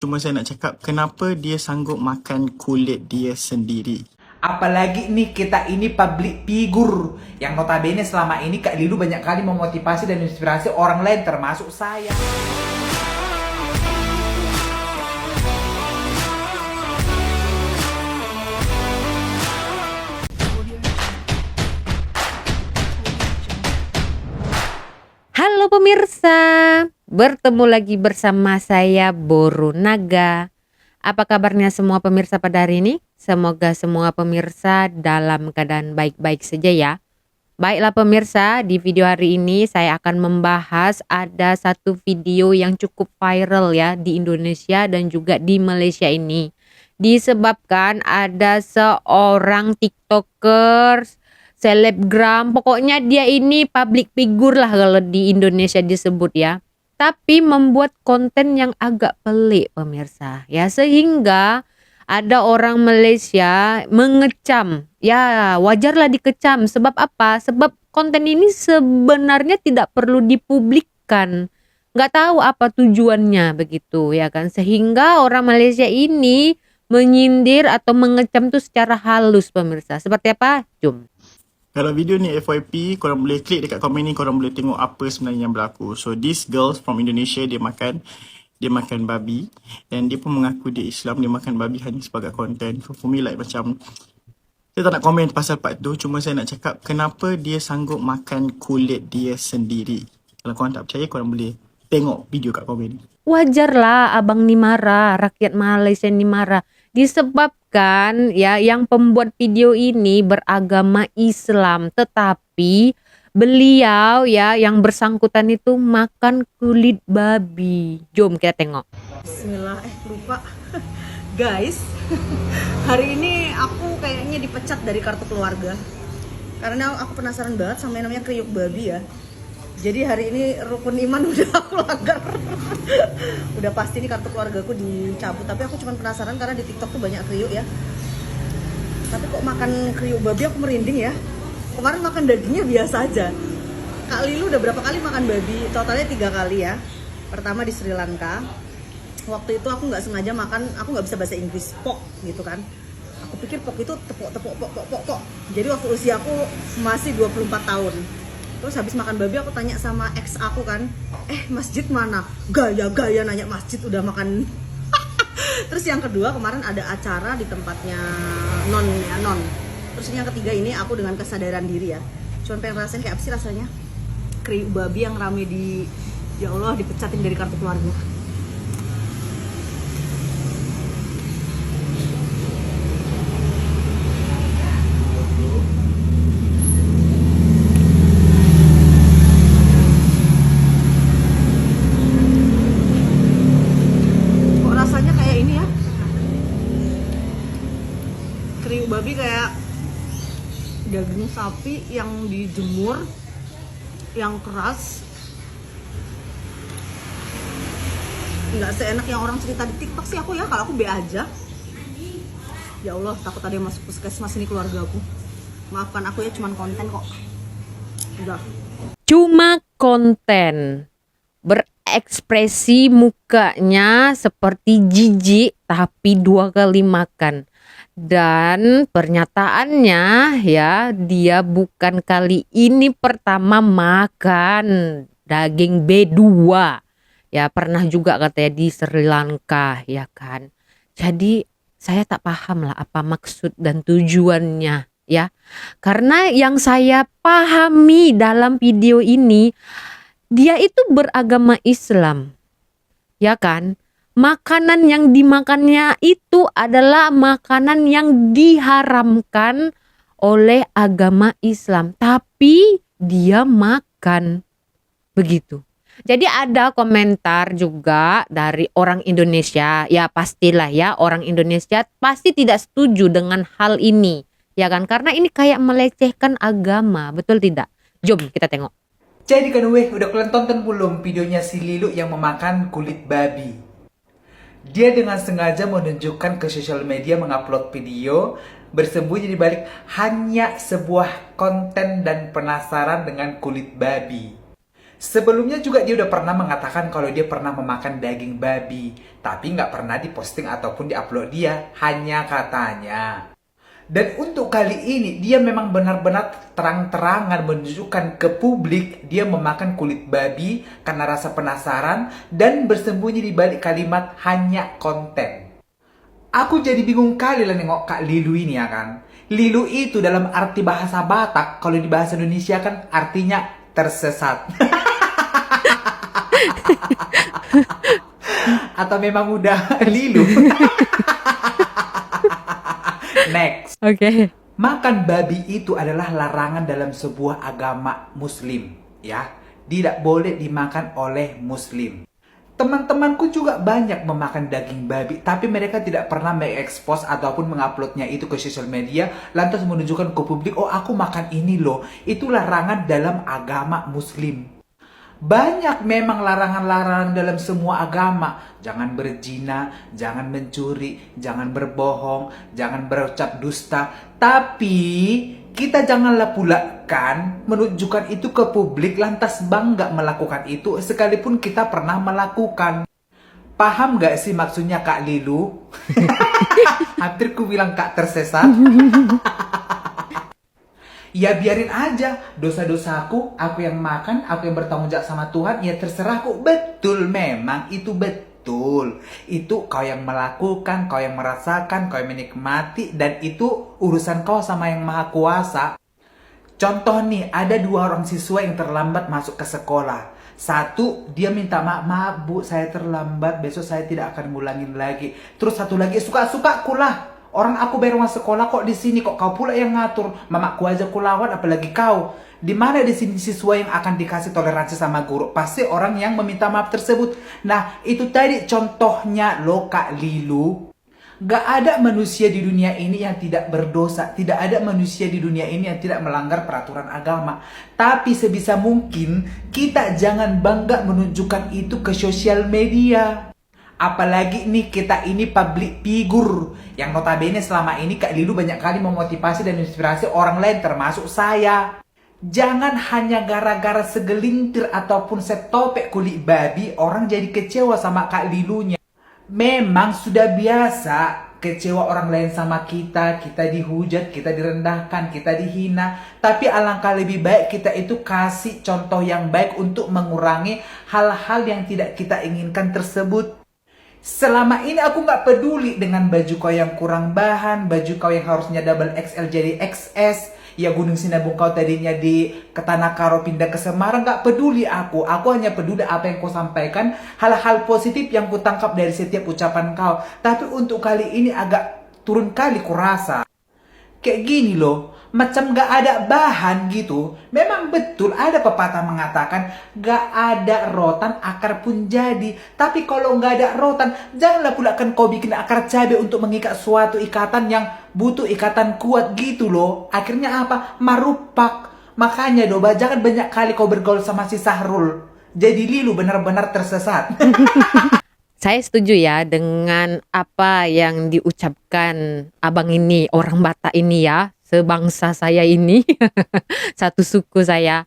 Cuma saya nak cakap kenapa dia sanggup makan kulit dia sendiri. Apalagi nih kita ini public figure yang notabene selama ini Kak Lilu banyak kali memotivasi dan inspirasi orang lain termasuk saya. Halo pemirsa, bertemu lagi bersama saya Boru Naga. Apa kabarnya semua pemirsa pada hari ini? Semoga semua pemirsa dalam keadaan baik-baik saja ya. Baiklah pemirsa, di video hari ini saya akan membahas ada satu video yang cukup viral ya di Indonesia dan juga di Malaysia ini. Disebabkan ada seorang TikTokers, selebgram, pokoknya dia ini public figure lah kalau di Indonesia disebut ya. Tapi membuat konten yang agak pelik pemirsa ya, sehingga ada orang Malaysia mengecam. Ya wajarlah dikecam, sebab apa? Sebab konten ini sebenarnya tidak perlu dipublikkan. Nggak tahu apa tujuannya begitu ya kan. Sehingga orang Malaysia ini menyindir atau mengecam tuh secara halus pemirsa. Seperti apa? Jom. Kalau video ni FYP, korang boleh klik dekat komen ni, korang boleh tengok apa sebenarnya yang berlaku. So this girl from Indonesia, dia makan babi, dan dia pun mengaku dia Islam, dia makan babi hanya sebagai konten. So for me like macam, saya tak nak komen pasal part tu, cuma saya nak cakap kenapa dia sanggup makan kulit dia sendiri. Kalau korang tak percaya, korang boleh tengok video kat komen ni. Wajarlah abang ni marah, rakyat Malaysia ni marah. Disebabkan ya yang pembuat video ini beragama Islam, tetapi beliau ya yang bersangkutan itu makan kulit babi. Jom kita tengok. Bismillah, lupa. Guys, hari ini aku kayaknya dipecat dari kartu keluarga. Karena aku penasaran banget sama yang namanya kriuk babi ya. Jadi hari ini rukun iman udah aku langgar. Udah pasti nih kartu keluargaku dicabut. Tapi aku cuma penasaran karena di TikTok tuh banyak kriuk ya. Tapi kok makan kriuk babi aku merinding ya. Kemarin makan dagingnya biasa aja. Kak Lilu udah berapa kali makan babi? Totalnya 3 kali ya. Pertama di Sri Lanka. Waktu itu aku nggak sengaja makan, aku nggak bisa bahasa Inggris, pork gitu kan. Aku pikir pork itu tepok. Jadi waktu usia aku masih 24 tahun. Terus habis makan babi aku tanya sama ex aku kan, masjid mana? Gaya nanya masjid udah makan. Terus yang kedua kemarin ada acara di tempatnya non ya non. Terus yang ketiga ini aku dengan kesadaran diri ya. Cuman pengen rasain kayak apa sih rasanya kriuk babi yang rame di, ya Allah, dipecatin dari kartu keluarga. Kok rasanya kayak ini ya? Kriuk babi kayak daging sapi yang dijemur, yang keras. Nggak seenak yang orang cerita di TikTok sih aku ya. Kalau aku be aja. Ya Allah, takut ada yang masuk puskesmas ini keluarga aku. Maafkan aku ya, cuman konten kok. Udah. Cuma konten, berekspresi mukanya seperti jijik tapi 2 kali makan. Dan pernyataannya ya, dia bukan kali ini pertama makan daging B2. Ya pernah juga katanya di Sri Lanka ya kan. Jadi saya tak paham lah apa maksud dan tujuannya ya. Karena yang saya pahami dalam video ini, dia itu beragama Islam. Ya kan? Makanan yang dimakannya itu adalah makanan yang diharamkan oleh agama Islam, tapi dia makan begitu. Jadi ada komentar juga dari orang Indonesia, ya pastilah ya orang Indonesia pasti tidak setuju dengan hal ini, ya kan? Karena ini kayak melecehkan agama, betul tidak? Jom kita tengok. Jadi kan udah kalian tonton belum videonya si Lilu yang memakan kulit babi? Dia dengan sengaja menunjukkan ke sosial media mengupload video bersembunyi di balik hanya sebuah konten dan penasaran dengan kulit babi. Sebelumnya juga dia udah pernah mengatakan kalau dia pernah memakan daging babi, tapi nggak pernah diposting ataupun diupload dia, hanya katanya. Dan untuk kali ini dia memang benar-benar terang-terangan menunjukkan ke publik dia memakan kulit babi karena rasa penasaran dan bersembunyi di balik kalimat hanya konten. Aku jadi bingung kali lah nengok Kak Lilu ini ya kan. Lilu itu dalam arti bahasa Batak, kalau di bahasa Indonesia kan artinya tersesat. Atau memang udah Lilu. Next. Oke. Makan babi itu adalah larangan dalam sebuah agama muslim, ya. Tidak boleh dimakan oleh muslim. Teman-temanku juga banyak memakan daging babi, tapi mereka tidak pernah mengekspos ataupun menguploadnya itu ke sosial media, lantas menunjukkan ke publik, oh aku makan ini loh. Itu larangan dalam agama muslim. Banyak memang larangan-larangan dalam semua agama. Jangan berzina, jangan mencuri, jangan berbohong, jangan berucap dusta. Tapi kita janganlah pula kan menunjukkan itu ke publik lantas bangga melakukan itu sekalipun kita pernah melakukan. Paham gak sih maksudnya Kak Lilu? Hampir ku bilang Kak tersesat. Ya biarin aja, dosa-dosaku, aku yang makan, aku yang bertanggung jawab sama Tuhan, ya terserah kok. Betul, memang itu betul. Itu kau yang melakukan, kau yang merasakan, kau yang menikmati, dan itu urusan kau sama yang maha kuasa. Contoh nih, ada 2 orang siswa yang terlambat masuk ke sekolah. Satu, dia minta maaf bu, saya terlambat, besok saya tidak akan ngulangin lagi. Terus satu lagi, suka-suka kulah. Orang aku bayar uang sekolah kok di sini kok kau pula yang ngatur. Mamaku aja ku lawan apalagi kau. Di mana di sini siswa yang akan dikasih toleransi sama guru? Pasti orang yang meminta maaf tersebut. Nah, itu tadi contohnya loh Kak Lilu. Gak ada manusia di dunia ini yang tidak berdosa. Tidak ada manusia di dunia ini yang tidak melanggar peraturan agama. Tapi sebisa mungkin kita jangan bangga menunjukkan itu ke sosial media. Apalagi nih kita ini public figure yang notabene selama ini Kak Lilu banyak kali memotivasi dan inspirasi orang lain termasuk saya. Jangan hanya gara-gara segelintir ataupun setopek kulit babi orang jadi kecewa sama Kak Lilunya. Memang sudah biasa kecewa orang lain sama kita dihujat, kita direndahkan, kita dihina. Tapi alangkah lebih baik kita itu kasih contoh yang baik untuk mengurangi hal-hal yang tidak kita inginkan tersebut. Selama ini aku nggak peduli dengan baju kau yang kurang bahan, baju kau yang harusnya double XL jadi XS, ya Gunung Sinabung kau tadinya di Ketanakaro pindah ke Semarang, nggak peduli aku. Aku hanya peduli apa yang kau sampaikan, hal-hal positif yang ku tangkap dari setiap ucapan kau. Tapi untuk kali ini agak turun kali kurasa. Kayak gini loh, macam gak ada bahan gitu. Memang betul ada pepatah mengatakan gak ada rotan akar pun jadi. Tapi kalau gak ada rotan, janganlah pula kan kau bikin akar cabai untuk mengikat suatu ikatan yang butuh ikatan kuat gitu loh. Akhirnya apa? Marupak. Makanya Doba, jangan banyak kali kau bergaul sama si Sahrul. Jadi Lilu benar-benar tersesat. Saya setuju ya dengan apa yang diucapkan abang ini, orang Batak ini ya, sebangsa saya ini, satu suku saya.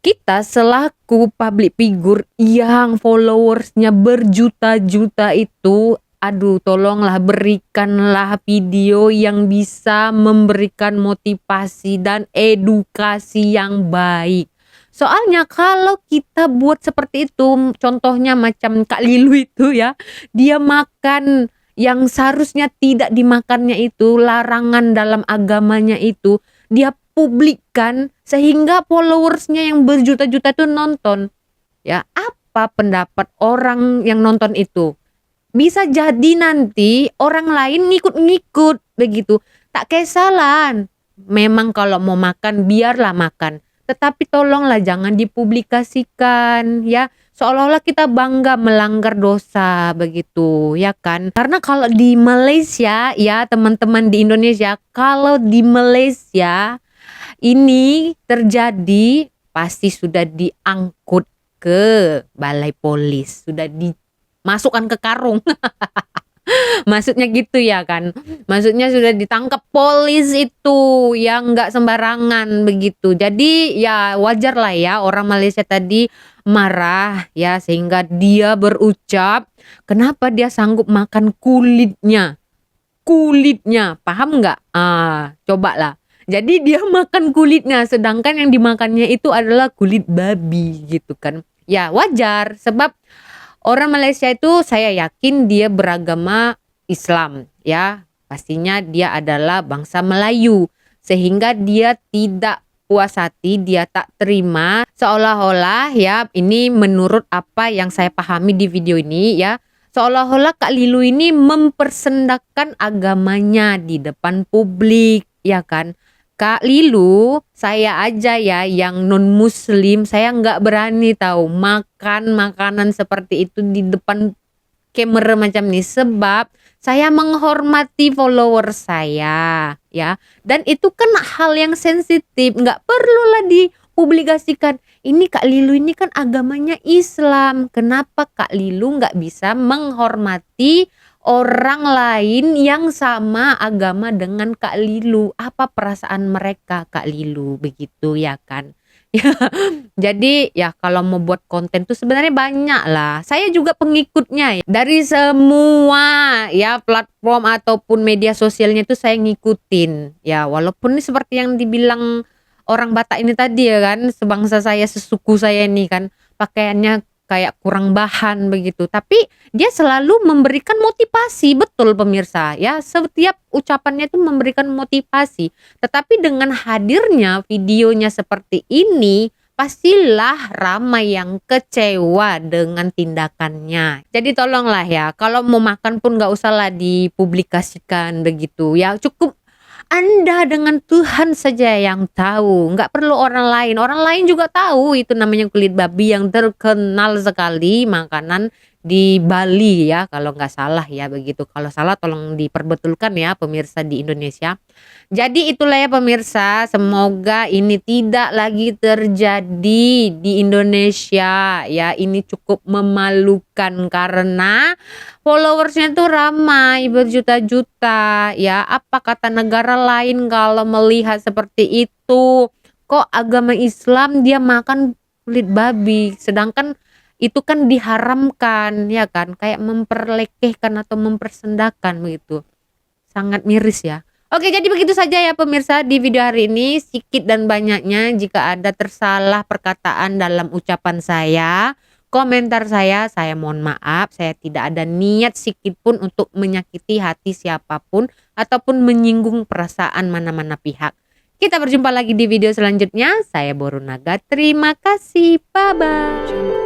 Kita selaku public figure yang followersnya berjuta-juta itu, aduh tolonglah berikanlah video yang bisa memberikan motivasi dan edukasi yang baik. Soalnya kalau kita buat seperti itu, contohnya macam Kak Lilu itu ya, dia makan yang seharusnya tidak dimakannya itu, larangan dalam agamanya itu, dia publikkan sehingga followersnya yang berjuta-juta itu nonton. Ya, apa pendapat orang yang nonton itu? Bisa jadi nanti orang lain ngikut-ngikut begitu. Tak kesalan. Memang kalau mau makan biarlah makan. Tetapi tolonglah jangan dipublikasikan ya, seolah-olah kita bangga melanggar dosa begitu ya kan. Karena kalau di Malaysia ya teman-teman di Indonesia, kalau di Malaysia ini terjadi pasti sudah diangkut ke balai polis, sudah dimasukkan ke karung. Maksudnya gitu ya kan. Maksudnya sudah ditangkap polis itu yang nggak sembarangan begitu. Jadi ya wajar lah ya orang Malaysia tadi marah ya, sehingga dia berucap kenapa dia sanggup makan kulitnya. Kulitnya, paham nggak? Coba lah. Jadi dia makan kulitnya, sedangkan yang dimakannya itu adalah kulit babi gitu kan. Ya wajar, sebab orang Malaysia itu saya yakin dia beragama Islam ya. Pastinya dia adalah bangsa Melayu. Sehingga dia tidak puas hati, dia tak terima seolah-olah ya, ini menurut apa yang saya pahami di video ini ya. Seolah-olah Kak Lilu ini mempersendakkan agamanya di depan publik, ya kan? Kak Lilu, saya aja ya yang non muslim, saya nggak berani tahu makan makanan seperti itu di depan kamera macam ini, sebab saya menghormati follower saya ya, dan itu kan hal yang sensitif, nggak perlulah dipublikasikan. Ini Kak Lilu ini kan agamanya Islam, kenapa Kak Lilu nggak bisa menghormati orang lain yang sama agama dengan Kak Lilu? Apa perasaan mereka Kak Lilu begitu ya kan? Jadi ya kalau mau buat konten tuh sebenarnya banyak lah. Saya juga pengikutnya ya. Dari semua ya platform ataupun media sosialnya itu saya ngikutin. Ya walaupun ini seperti yang dibilang orang Batak ini tadi ya kan, sebangsa saya, sesuku saya ini kan pakaiannya kayak kurang bahan begitu. Tapi dia selalu memberikan motivasi, betul pemirsa ya. Setiap ucapannya itu memberikan motivasi. Tetapi dengan hadirnya videonya seperti ini, pastilah ramai yang kecewa dengan tindakannya. Jadi tolonglah ya, kalau mau makan pun gak usahlah dipublikasikan begitu ya. Cukup Anda dengan Tuhan saja yang tahu, nggak perlu orang lain. Orang lain juga tahu itu namanya kulit babi yang terkenal sekali makanan di Bali ya, kalau nggak salah ya begitu. Kalau salah tolong diperbetulkan ya pemirsa di Indonesia. Jadi itulah ya pemirsa, semoga ini tidak lagi terjadi di Indonesia ya. Ini cukup memalukan karena followersnya tuh ramai berjuta-juta ya. Apa kata negara lain kalau melihat seperti itu? Kok agama Islam dia makan kulit babi, sedangkan itu kan diharamkan ya kan, kayak memperlekehkan atau mempersendakan begitu. Sangat miris ya. Oke, jadi begitu saja ya pemirsa di video hari ini, sedikit dan banyaknya. Jika ada tersalah perkataan dalam ucapan saya, komentar saya mohon maaf. Saya tidak ada niat sedikit pun untuk menyakiti hati siapapun ataupun menyinggung perasaan mana-mana pihak. Kita berjumpa lagi di video selanjutnya. Saya Boru Naga, terima kasih, bye-bye.